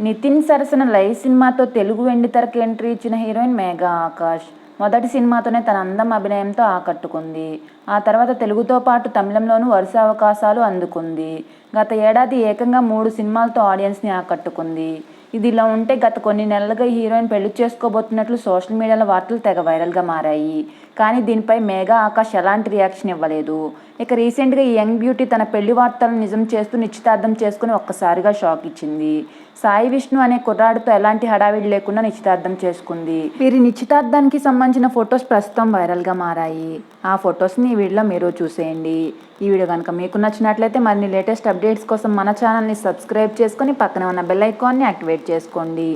నితిన్ సరసన 'లై' సినిమాతో తెలుగు వెండితెరకు ఎంట్రీ ఇచ్చిన హీరోయిన్ మేఘా ఆకాష్. మొదటి సినిమాతోనే తన అందం, అభినయంతో ఆకట్టుకుంది. ఆ తర్వాత తెలుగుతో పాటు తమిళంలోనూ వరుస అవకాశాలు అందుకుంది. గత ఏడాది ఏకంగా 3 సినిమాలతో ఆడియన్స్ని ఆకట్టుకుంది. ఇదిలా ఉంటే గత కొన్ని నెలలుగా ఈ హీరోయిన్ పెళ్లి చేసుకోబోతున్నట్లు సోషల్ మీడియాలో వార్తలు తెగ వైరల్గా మారాయి. కానీ దీనిపై మేఘా ఆకాష్ ఎలాంటి రియాక్షన్ ఇవ్వలేదు. ఇక రీసెంట్గా ఈ యంగ్ బ్యూటీ తన పెళ్లి వార్తలను నిజం చేస్తూ నిశ్చితార్థం చేసుకుని ఒక్కసారిగా షాక్ ఇచ్చింది. సాయి విష్ణు అనే కుర్రాడితో ఎలాంటి హడావిడి లేకుండా నిశ్చితార్థం చేసుకుంది. వీరి నిశ్చితార్థానికి సంబంధించిన ఫొటోస్ ప్రస్తుతం వైరల్గా మారాయి. ఆ ఫొటోస్ని ఈ వీడియోలో మీరు చూసేయండి. ఈ వీడియో కనుక మీకు నచ్చినట్లయితే మరిన్ని లేటెస్ట్ అప్డేట్స్ కోసం మన ఛానల్ని సబ్స్క్రైబ్ చేసుకొని పక్కనే ఉన్న బెల్ ఐకాన్ని యాక్టివేట్ చేసుకోండి.